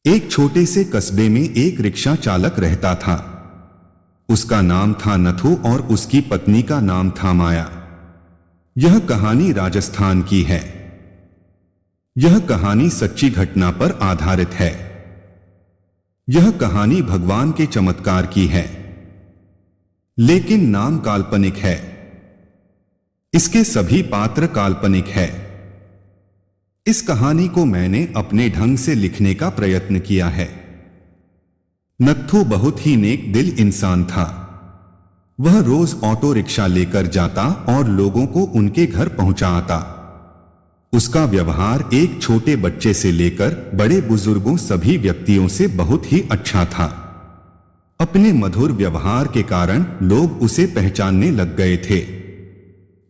एक छोटे से कस्बे में एक रिक्शा चालक रहता था। उसका नाम था नथु और उसकी पत्नी का नाम था माया। यह कहानी राजस्थान की है। यह कहानी सच्ची घटना पर आधारित है। यह कहानी भगवान के चमत्कार की है, लेकिन नाम काल्पनिक है। इसके सभी पात्र काल्पनिक है। इस कहानी को मैंने अपने ढंग से लिखने का प्रयत्न किया है। नत्थु बहुत ही नेक दिल इंसान था। वह रोज ऑटो रिक्शा लेकर जाता और लोगों को उनके घर पहुंचाता। उसका व्यवहार एक छोटे बच्चे से लेकर बड़े बुजुर्गों सभी व्यक्तियों से बहुत ही अच्छा था। अपने मधुर व्यवहार के कारण लोग उसे पहचानने लग गए थे।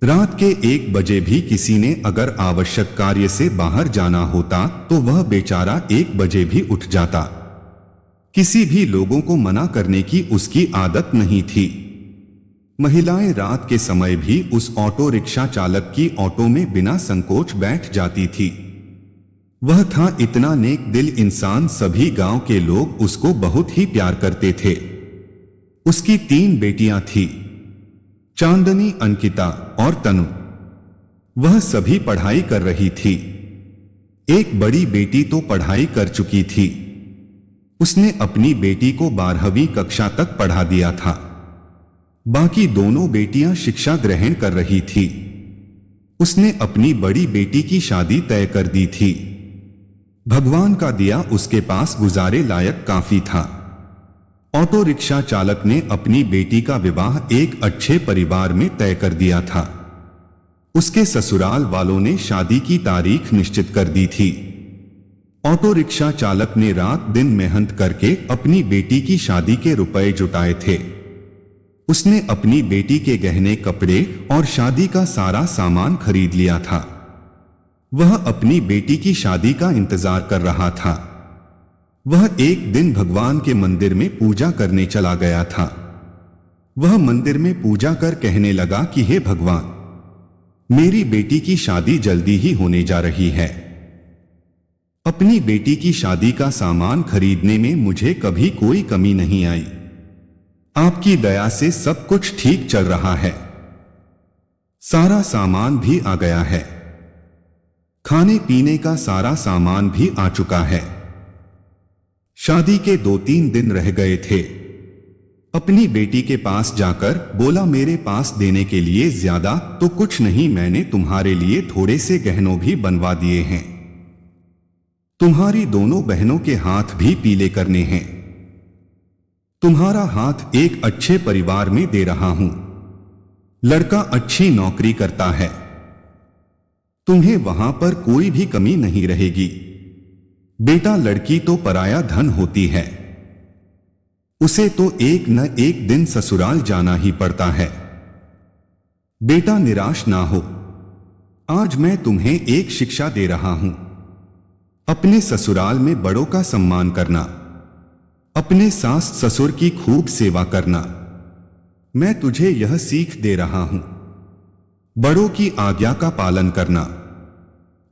रात के 1 बजे भी किसी ने अगर आवश्यक कार्य से बाहर जाना होता तो वह बेचारा 1 बजे भी उठ जाता। किसी भी लोगों को मना करने की उसकी आदत नहीं थी। महिलाएं रात के समय भी उस ऑटो रिक्शा चालक की ऑटो में बिना संकोच बैठ जाती थी। वह था इतना नेक दिल इंसान, सभी गांव के लोग उसको बहुत ही प्यार करते थे। उसकी 3 बेटियां थी, चांदनी, अंकिता और तनु। वह सभी पढ़ाई कर रही थी। एक बड़ी बेटी तो पढ़ाई कर चुकी थी। उसने अपनी बेटी को 12वीं कक्षा तक पढ़ा दिया था। बाकी दोनों बेटियां शिक्षा ग्रहण कर रही थी। उसने अपनी बड़ी बेटी की शादी तय कर दी थी। भगवान का दिया उसके पास गुजारे लायक काफी था। ऑटो रिक्शा चालक ने अपनी बेटी का विवाह एक अच्छे परिवार में तय कर दिया था। उसके ससुराल वालों ने शादी की तारीख निश्चित कर दी थी। ऑटो रिक्शा चालक ने रात दिन मेहनत करके अपनी बेटी की शादी के रुपए जुटाए थे। उसने अपनी बेटी के गहने, कपड़े और शादी का सारा सामान खरीद लिया था। वह अपनी बेटी की शादी का इंतजार कर रहा था। वह एक दिन भगवान के मंदिर में पूजा करने चला गया था। वह मंदिर में पूजा कर कहने लगा कि हे भगवान, मेरी बेटी की शादी जल्दी ही होने जा रही है। अपनी बेटी की शादी का सामान खरीदने में मुझे कभी कोई कमी नहीं आई। आपकी दया से सब कुछ ठीक चल रहा है। सारा सामान भी आ गया है। खाने पीने का सारा सामान भी आ चुका है। शादी के 2-3 दिन रह गए थे। अपनी बेटी के पास जाकर बोला, मेरे पास देने के लिए ज्यादा तो कुछ नहीं, मैंने तुम्हारे लिए थोड़े से गहनों भी बनवा दिए हैं। तुम्हारी दोनों बहनों के हाथ भी पीले करने हैं। तुम्हारा हाथ एक अच्छे परिवार में दे रहा हूं। लड़का अच्छी नौकरी करता है। तुम्हें वहां पर कोई भी कमी नहीं रहेगी। बेटा, लड़की तो पराया धन होती है। उसे तो एक न एक दिन ससुराल जाना ही पड़ता है। बेटा, निराश ना हो। आज मैं तुम्हें एक शिक्षा दे रहा हूं। अपने ससुराल में बड़ों का सम्मान करना, अपने सास ससुर की खूब सेवा करना। मैं तुझे यह सीख दे रहा हूं। बड़ों की आज्ञा का पालन करना।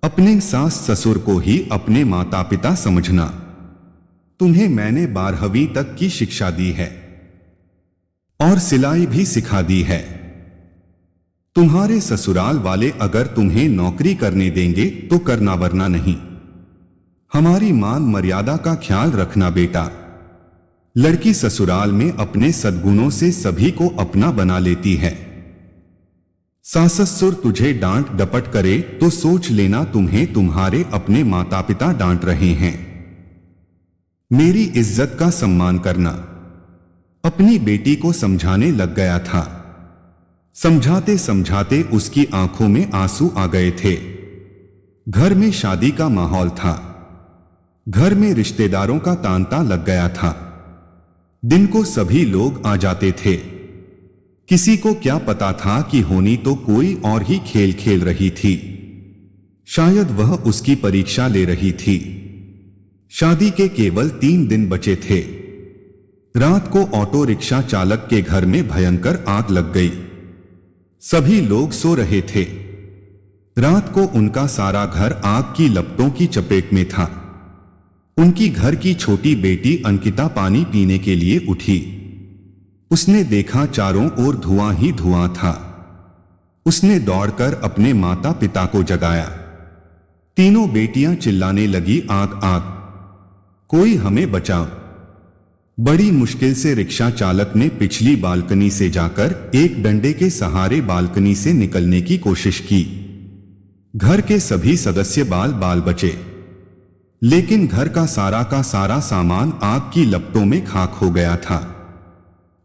अपने सास ससुर को ही अपने माता पिता समझना। तुम्हें मैंने 12वीं तक की शिक्षा दी है और सिलाई भी सिखा दी है। तुम्हारे ससुराल वाले अगर तुम्हें नौकरी करने देंगे तो करना, वरना नहीं। हमारी मान मर्यादा का ख्याल रखना बेटा। लड़की ससुराल में अपने सद्गुणों से सभी को अपना बना लेती है। सास ससुर तुझे डांट डपट करे तो सोच लेना तुम्हें तुम्हारे अपने माता पिता डांट रहे हैं। मेरी इज्जत का सम्मान करना। अपनी बेटी को समझाने लग गया था। समझाते समझाते उसकी आंखों में आंसू आ गए थे। घर में शादी का माहौल था। घर में रिश्तेदारों का तांता लग गया था। दिन को सभी लोग आ जाते थे। किसी को क्या पता था कि होनी तो कोई और ही खेल खेल रही थी। शायद वह उसकी परीक्षा ले रही थी। शादी के केवल 3 दिन बचे थे। रात को ऑटो रिक्शा चालक के घर में भयंकर आग लग गई। सभी लोग सो रहे थे। रात को उनका सारा घर आग की लपटों की चपेट में था। उनकी घर की छोटी बेटी अंकिता पानी पीने के लिए उठी। उसने देखा चारों ओर धुआं ही धुआं था। उसने दौड़कर अपने माता पिता को जगाया। तीनों बेटियां चिल्लाने लगी, आग आग, कोई हमें बचाओ। बड़ी मुश्किल से रिक्शा चालक ने पिछली बालकनी से जाकर एक डंडे के सहारे बालकनी से निकलने की कोशिश की। घर के सभी सदस्य बाल बाल बचे, लेकिन घर का सारा सामान आग की लपटों में खाक हो गया था।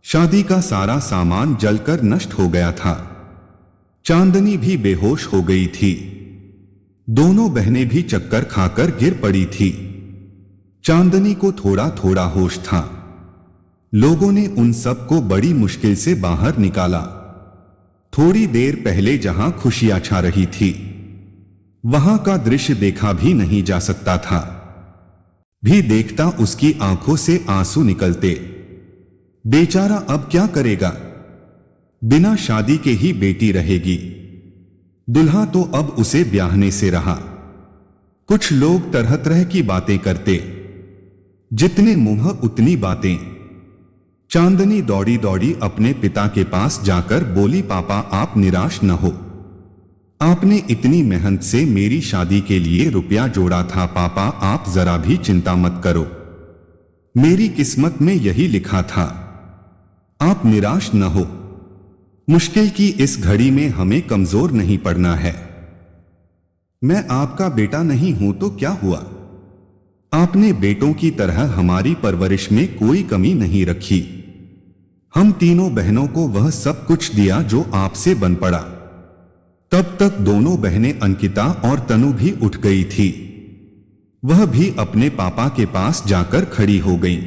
शादी का सारा सामान जलकर नष्ट हो गया था। चांदनी भी बेहोश हो गई थी। दोनों बहनें भी चक्कर खाकर गिर पड़ी थी। चांदनी को थोड़ा थोड़ा होश था। लोगों ने उन सब को बड़ी मुश्किल से बाहर निकाला। थोड़ी देर पहले जहां खुशियां छा रही थी, वहां का दृश्य देखा भी नहीं जा सकता था। भी देखता उसकी आंखों से आंसू निकलते। बेचारा अब क्या करेगा? बिना शादी के ही बेटी रहेगी। दुल्हा तो अब उसे ब्याहने से रहा। कुछ लोग तरह तरह की बातें करते, जितने मुंह उतनी बातें। चांदनी दौड़ी दौड़ी अपने पिता के पास जाकर बोली, पापा आप निराश न हो। आपने इतनी मेहनत से मेरी शादी के लिए रुपया जोड़ा था। पापा आप जरा भी चिंता मत करो, मेरी किस्मत में यही लिखा था। आप निराश न हो। मुश्किल की इस घड़ी में हमें कमजोर नहीं पड़ना है। मैं आपका बेटा नहीं हूं तो क्या हुआ? आपने बेटों की तरह हमारी परवरिश में कोई कमी नहीं रखी। हम तीनों बहनों को वह सब कुछ दिया जो आपसे बन पड़ा। तब तक दोनों बहनें अंकिता और तनु भी उठ गई थी। वह भी अपने पापा के पास जाकर खड़ी हो गई।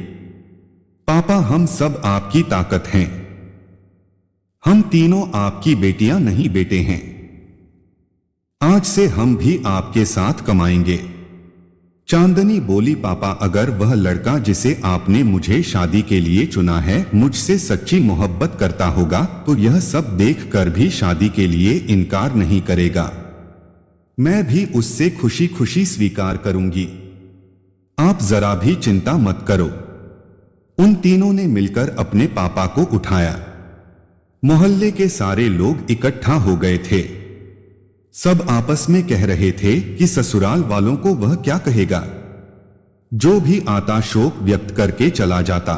पापा हम सब आपकी ताकत हैं। हम तीनों आपकी बेटियां नहीं बेटे हैं। आज से हम भी आपके साथ कमाएंगे। चांदनी बोली, पापा अगर वह लड़का जिसे आपने मुझे शादी के लिए चुना है मुझसे सच्ची मोहब्बत करता होगा तो यह सब देखकर भी शादी के लिए इनकार नहीं करेगा। मैं भी उससे खुशी खुशी स्वीकार करूंगी। आप जरा भी चिंता मत करो। उन तीनों ने मिलकर अपने पापा को उठाया। मोहल्ले के सारे लोग इकट्ठा हो गए थे। सब आपस में कह रहे थे कि ससुराल वालों को वह क्या कहेगा। जो भी आता शोक व्यक्त करके चला जाता।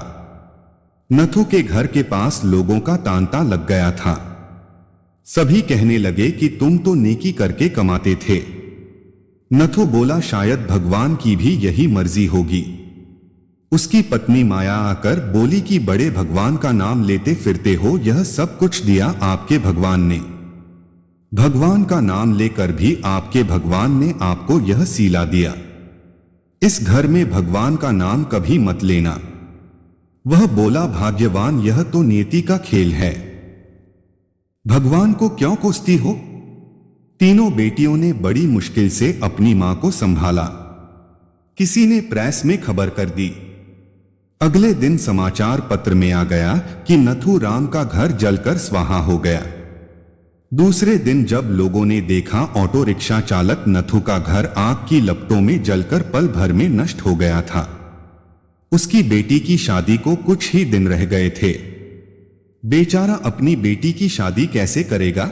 नथु के घर के पास लोगों का तांता लग गया था। सभी कहने लगे कि तुम तो नेकी करके कमाते थे। नथु बोला, शायद भगवान की भी यही मर्जी होगी। उसकी पत्नी माया आकर बोली कि बड़े भगवान का नाम लेते फिरते हो, यह सब कुछ दिया आपके भगवान ने। भगवान का नाम लेकर भी आपके भगवान ने आपको यह सीला दिया। इस घर में भगवान का नाम कभी मत लेना। वह बोला, भाग्यवान यह तो नियति का खेल है। भगवान को क्यों कोसती हो? तीनों बेटियों ने बड़ी मुश्किल से अपनी मां को संभाला। किसी ने प्रेस में खबर कर दी। अगले दिन समाचार पत्र में आ गया कि नथु राम का घर जलकर स्वाहा हो गया। दूसरे दिन जब लोगों ने देखा ऑटो रिक्शा चालक नथु का घर आग की लपटों में जलकर पल भर में नष्ट हो गया था। उसकी बेटी की शादी को कुछ ही दिन रह गए थे। बेचारा अपनी बेटी की शादी कैसे करेगा?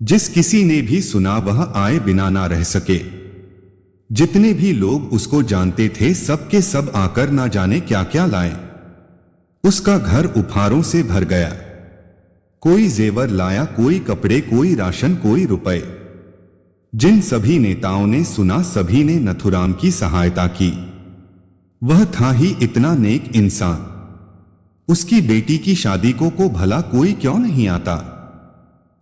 जिस किसी ने भी सुना वह आए बिना ना रह सके। जितने भी लोग उसको जानते थे सबके सब आकर ना जाने क्या क्या लाए। उसका घर उपहारों से भर गया। कोई जेवर लाया, कोई कपड़े, कोई राशन, कोई रुपए। जिन सभी नेताओं ने सुना सभी ने नथुराम की सहायता की। वह था ही इतना नेक इंसान। उसकी बेटी की शादी को भला कोई क्यों नहीं आता।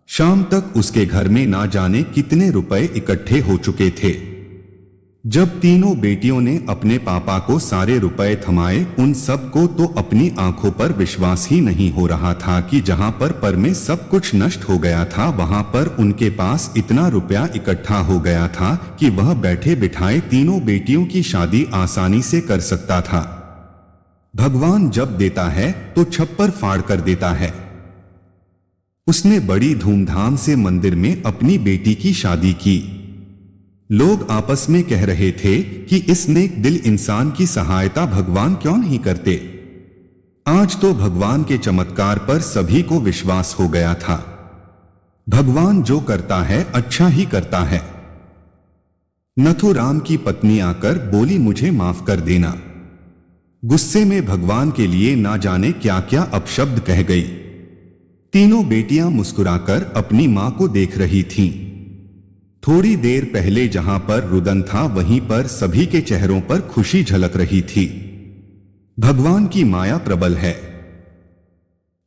शाम तक उसके घर में ना जाने कितने रुपए इकट्ठे हो चुके थे। जब तीनों बेटियों ने अपने पापा को सारे रुपए थमाए, उन सब को तो अपनी आंखों पर विश्वास ही नहीं हो रहा था कि जहां पर में सब कुछ नष्ट हो गया था वहां पर उनके पास इतना रुपया इकट्ठा हो गया था कि वह बैठे बिठाए तीनों बेटियों की शादी आसानी से कर सकता था। भगवान जब देता है तो छप्पर फाड़ कर देता है। उसने बड़ी धूमधाम से मंदिर में अपनी बेटी की शादी की। लोग आपस में कह रहे थे कि इस नेक दिल इंसान की सहायता भगवान क्यों नहीं करते। आज तो भगवान के चमत्कार पर सभी को विश्वास हो गया था। भगवान जो करता है अच्छा ही करता है। नथुराम की पत्नी आकर बोली, मुझे माफ कर देना। गुस्से में भगवान के लिए ना जाने क्या क्या अपशब्द कह गई। तीनों बेटियां मुस्कुराकर अपनी मां को देख रही थीं। थोड़ी देर पहले जहां पर रुदन था वहीं पर सभी के चेहरों पर खुशी झलक रही थी। भगवान की माया प्रबल है।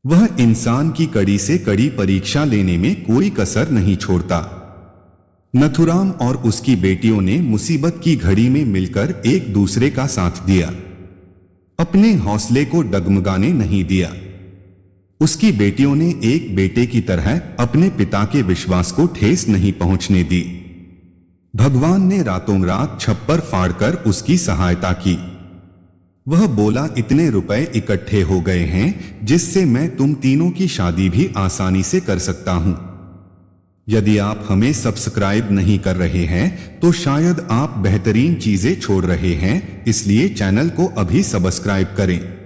वह इंसान की कड़ी से कड़ी परीक्षा लेने में कोई कसर नहीं छोड़ता। नथुराम और उसकी बेटियों ने मुसीबत की घड़ी में मिलकर एक दूसरे का साथ दिया, अपने हौसले को डगमगाने नहीं दिया। उसकी बेटियों ने एक बेटे की तरह अपने पिता के विश्वास को ठेस नहीं पहुंचने दी। भगवान ने रातों रात छप्पर फाड़कर उसकी सहायता की। वह बोला, इतने रुपए इकट्ठे हो गए हैं जिससे मैं तुम तीनों की शादी भी आसानी से कर सकता हूं। यदि आप हमें सब्सक्राइब नहीं कर रहे हैं तो शायद आप बेहतरीन चीजें छोड़ रहे हैं, इसलिए चैनल को अभी सब्सक्राइब करें।